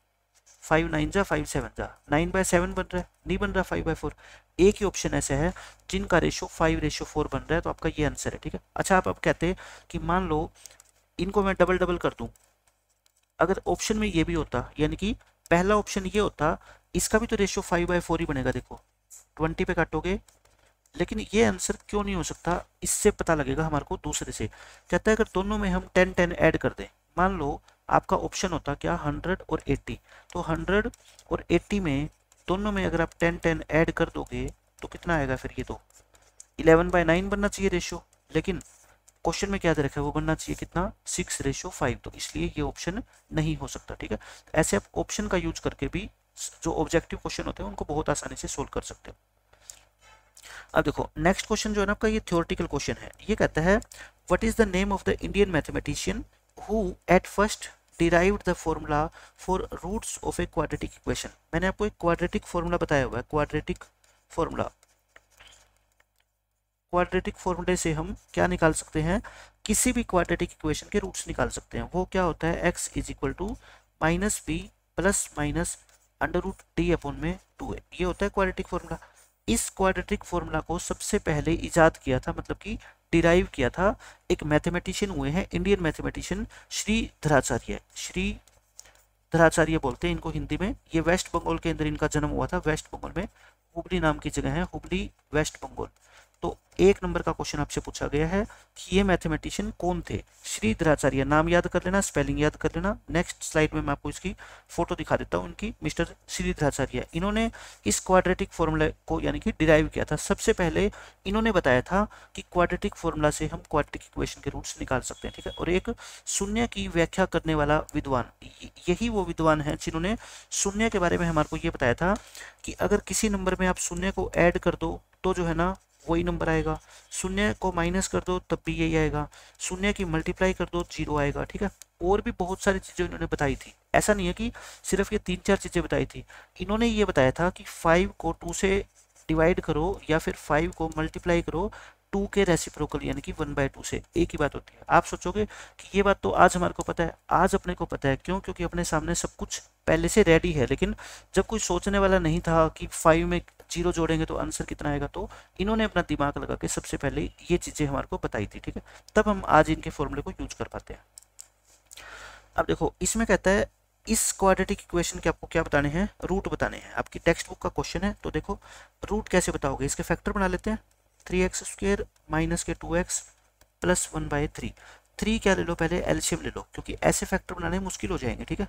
5 9 जा 5 7 जा, 9/7 बन रहा है, नहीं बन रहा 5/4। एक ही ऑप्शन ऐसे है जिनका रेशो 5:4 बन रहा है, तो आपका ये आंसर है, ठीक है। अच्छा, आप अब कहते हैं कि मान लो इनको मैं डबल डबल कर दूं, अगर ऑप्शन में ये भी होता, यानी कि पहला ऑप्शन ये होता, इसका भी तो रेशियो 5/4 ही बनेगा। देखो 20 पे काटोगे, लेकिन ये आंसर क्यों नहीं हो सकता, इससे पता लगेगा हमारे को दूसरे से। कहता है अगर दोनों में हम 10 10 ऐड कर दें, मान लो आपका ऑप्शन होता क्या 100 और 80, तो 100 और 80 में दोनों में अगर आप 10 10 ऐड कर दोगे तो कितना आएगा फिर, ये तो 11/9 बनना चाहिए रेशियो, लेकिन क्वेश्चन में क्या दे रखा है, वो बनना चाहिए कितना 6:5, तो इसलिए ये ऑप्शन नहीं हो सकता, ठीक है। ऐसे आप ऑप्शन का यूज करके भी जो ऑब्जेक्टिव क्वेश्चन होते हैं उनको बहुत आसानी से सोल्व कर सकते हो। अब देखो नेक्स्ट क्वेश्चन जो है ना आपका, ये थ्योरेटिकल क्वेश्चन है। ये कहता है what is the name of the Indian mathematician who at first derived the formula for roots of a quadratic equation. मैंने आपको एक क्वाड्रेटिक फॉर्मूला बताया हुआ है, क्वाड्रेटिक फॉर्मूला। क्वाड्रेटिक फॉर्मूले से हम क्या निकाल सकते हैं, किसी भी क्वाड्रेटिक इक्वेशन के रूट्स निकाल सकते हैं। वो क्या होता है, x is equal to -b plus minus √d/2a, ये होता है क्वाड्रेटिक फॉर्मूला। इस क्वाड्रेटिक फॉर्मूला को सबसे पहले इजाद किया था, मतलब कि डिराइव किया था, एक मैथमेटिशियन हुए हैं, इंडियन मैथमेटिशियन श्रीधराचार्य। श्रीधराचार्य बोलते हैं इनको हिंदी में। ये वेस्ट बंगाल के अंदर इनका जन्म हुआ था, वेस्ट बंगाल में, हुबली नाम की जगह है, हुबली वेस्ट बंगाल। तो 1 नंबर का क्वेश्चन आपसे पूछा गया है कि ये मैथमेटिशियन कौन थे। श्रीधराचार्य, नाम याद कर लेना, स्पेलिंग याद कर लेना। नेक्स्ट स्लाइड में मैं आपको इसकी फोटो दिखा देता हूँ इनकी, मिस्टर श्रीधराचार्य। इन्होंने इस क्वाड्रेटिक फॉर्मूला को यानी कि डिराइव किया था। सबसे पहले इन्होंने बताया था कि क्वाड्रेटिक फॉर्मूला से हम क्वाड्रेटिक इक्वेशन के रूट्स निकाल सकते हैं, ठीक है। और एक शून्य की व्याख्या करने वाला विद्वान, यही वो विद्वान है जिन्होंने शून्य के बारे में हमारे को ये बताया था कि अगर किसी नंबर में आप शून्य को ऐड कर दो तो जो है ना वही नंबर आएगा, शून्य को माइनस कर दो तब भी यही आएगा, शून्य की मल्टीप्लाई कर दो 0 आएगा, ठीक है। और भी बहुत सारी चीजें इन्होंने बताई थी, ऐसा नहीं है कि सिर्फ ये 3-4 चीजें बताई थी। इन्होंने ये बताया था कि 5 को 2 से डिवाइड करो या फिर 5 को मल्टीप्लाई करो 2 के रेसिप्रोकल यानी कि 1/2 से, एक ही बात होती है। आप सोचोगे कि ये बात तो आज हमारे को पता है, आज अपने को पता है, क्यों, क्योंकि अपने सामने सब कुछ पहले से रेडी है। लेकिन जब कोई सोचने वाला नहीं था कि 5 में 0 जोड़ेंगे तो आंसर कितना आएगा, तो इन्होंने अपना दिमाग लगा के सबसे पहले ये चीजें हमारे को बताई थी, ठीक है। तब हम आज इनके फॉर्मूले को यूज कर पाते हैं। अब देखो इसमें कहता है इस क्वाड्रेटिक इक्वेशन के आपको क्या बताने हैं, रूट बताने हैं। आपकी टेक्स्ट बुक का क्वेश्चन है, तो देखो रूट कैसे बताओगे, इसके फैक्टर बना लेते हैं। 3x² माइनस के 2x प्लस 1/3। 3 क्या ले लो, पहले एलसीएम ले लो, क्योंकि ऐसे फैक्टर बनाने मुश्किल हो जाएंगे, ठीक है।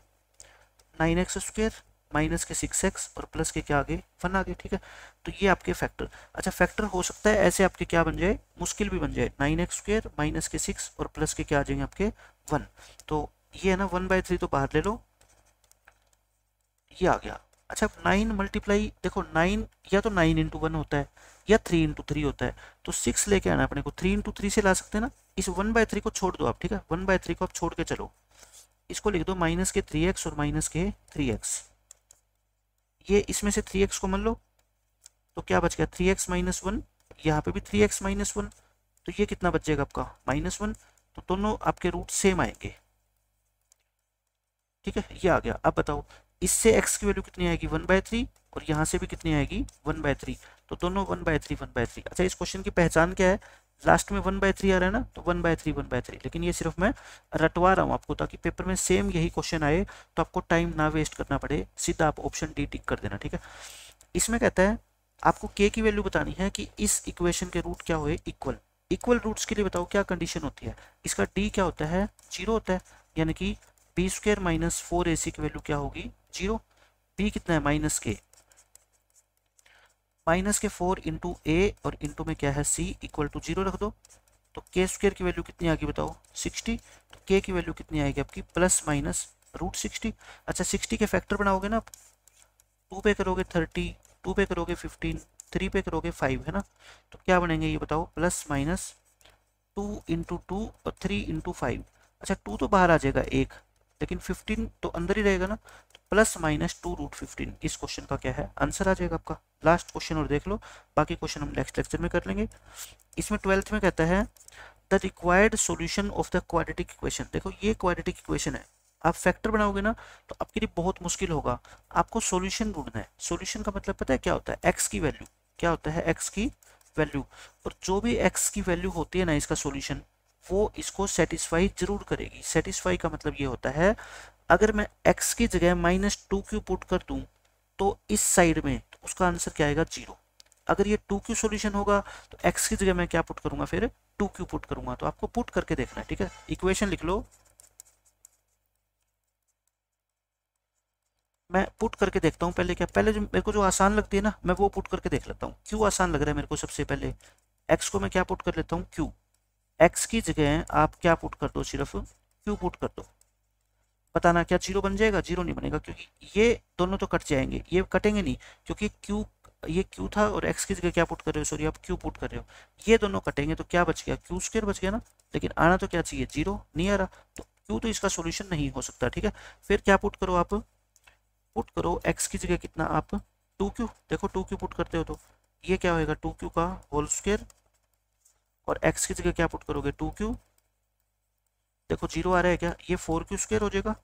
9x² माइनस के 6x और प्लस के क्या आगे 1 आगे, ठीक है। तो ये आपके फैक्टर, अच्छा फैक्टर हो सकता है ऐसे आपके क्या बन जाए, मुश्किल भी बन जाए। 9x² माइनस के 6 और प्लस के क्या आ जाएंगे आपके 1। तो ये है ना 1/3 तो बाहर ले लो, ये आ गया। अच्छा 9 मल्टीप्लाई, देखो 9 या तो 9 × 1 होता है या 3 × 3 होता है, तो 6 लेके आना अपने को, 3 × 3 से ला सकते हैं ना। इस 1/3 को छोड़ दो आप, ठीक है, 1/3 को आप छोड़ के चलो, इसको लिख दो माइनस के 3x और माइनस के 3x। ये इसमें से 3x को मान लो, तो क्या बच गया 3x - 1, यहाँ पे भी 3x - 1, तो ये कितना बच जाएगा आपका -1। तो दोनों आपके रूट सेम आएंगे, ठीक है, ये आ गया। अब बताओ इससे x की वैल्यू कितनी आएगी 1/3 और यहाँ से भी कितनी आएगी 1/3, तो दोनों 1/3 1/3। अच्छा इस क्वेश्चन की पहचान क्या है, लास्ट में 1/3 आ रहा है ना, तो 1/3 1/3, लेकिन ये सिर्फ मैं रटवा रहा हूँ आपको ताकि पेपर में सेम यही क्वेश्चन आए तो आपको टाइम ना वेस्ट करना पड़े, सीधा आप ऑप्शन डी टिक कर देना, ठीक है। इसमें कहता है आपको k की वैल्यू बतानी है कि इस इक्वेशन के रूट क्या हुए इक्वल। इक्वल रूट्स के लिए बताओ क्या कंडीशन होती है, इसका d क्या होता है 0 होता है, यानी कि b² - 4ac की वैल्यू क्या होगी 0। b कितना है -4 × a और इंटू में क्या है c इक्वल टू 0 रख दो। तो k² की वैल्यू कितनी आ गई बताओ 60, तो k की वैल्यू कितनी आएगी आपकी ±√60। अच्छा 60 के फैक्टर बनाओगे ना आप, 2 पे करोगे 30, 2 पे करोगे 15, 3 पे करोगे 5, है ना, तो क्या बनेंगे ये बताओ ±2 × 2 और 3 × 5। अच्छा 2 तो बाहर आ जाएगा 1, लेकिन 15 तो अंदर ही रहेगा ना, तो ±2√15 इस क्वेश्चन का क्या है आंसर आ जाएगा आपका। लास्ट क्वेश्चन और देख लो, बाकी क्वेश्चन हम नेक्स्ट लेक्चर में कर लेंगे। इसमें 12th में कहता है the required solution of the quadratic equation. देखो ये क्वाड्रेटिक इक्वेशन है, आप फैक्टर बनाओगे ना तो आपके लिए बहुत मुश्किल होगा, आपको सॉल्यूशन ढूंढना है। सॉल्यूशन का मतलब पता है क्या होता है, एक्स की वैल्यू। क्या होता है, एक्स की वैल्यू। और जो भी एक्स की वैल्यू होती है ना इसका सॉल्यूशन, वो इसको सेटिस्फाई जरूर करेगी। सेटिस्फाई का मतलब ये होता है, अगर मैं x की जगह -2q पुट कर दूं तो इस साइड में तो उसका आंसर क्या आएगा, 0। अगर ये 2q सॉल्यूशन होगा तो x की जगह मैं क्या पुट करूंगा, फिर 2q पुट करूंगा। तो आपको पुट करके देखना है, ठीक है। इक्वेशन लिख लो, मैं पुट करके देखता हूँ पहले। क्या पहले जो मेरे को जो आसान लगती है ना, मैं वो पुट करके देख लेता हूँ। क्यों आसान लग रहा है मेरे को, सबसे पहले x को मैं क्या पुट कर लेता हूँ, q। x की जगह आप क्या पुट कर दो, सिर्फ q पुट कर दो। बताना क्या 0 बन जाएगा, 0 नहीं बनेगा, क्योंकि ये दोनों तो कट जाएंगे, ये कटेंगे नहीं, क्योंकि q, ये q था और x की जगह क्या पुट कर रहे हो, सॉरी आप q पुट कर रहे हो, ये दोनों कटेंगे तो क्या बच गया, q² बच गया ना। लेकिन आना तो क्या चाहिए, 0 नहीं आ रहा, तो q तो इसका सॉल्यूशन नहीं हो सकता, ठीक है। फिर क्या पुट करो, आप पुट करो x की जगह कितना, आप 2q। देखो 2q पुट करते हो तो ये क्या होएगा, 2q का होल स्क्वायर, और x की जगह क्या पुट करोगे, 2q। देखो 0 आ रहा है क्या, ये 4q² हो जाएगा,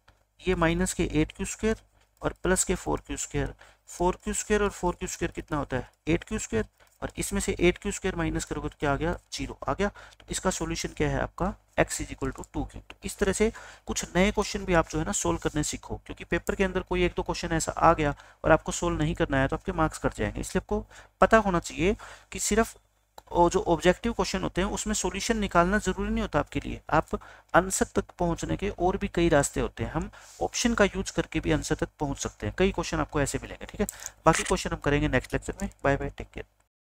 ये माइनस के 8q² और प्लस के 4q²। 4q² और 4q² कितना होता है, 8q², और इसमें से 8q² माइनस करोगे तो क्या आ गया, 0 आ गया। तो इसका सॉल्यूशन क्या है आपका, x = 2q। तो इस तरह से कुछ नए क्वेश्चन भी आप जो है ना सोल्व करने सीखो, क्योंकि पेपर के अंदर कोई एक दो क्वेश्चन ऐसा आ गया और आपको सोल्व नहीं करना है तो आपके मार्क्स कट जाएंगे। इसलिए आपको पता होना चाहिए कि सिर्फ और जो ऑब्जेक्टिव क्वेश्चन होते हैं उसमें सॉल्यूशन निकालना जरूरी नहीं होता आपके लिए, आप आंसर तक पहुंचने के और भी कई रास्ते होते हैं। हम ऑप्शन का यूज करके भी आंसर तक पहुंच सकते हैं, कई क्वेश्चन आपको ऐसे मिलेंगे, ठीक है। बाकी क्वेश्चन हम करेंगे नेक्स्ट लेक्चर में। Bye bye, take care.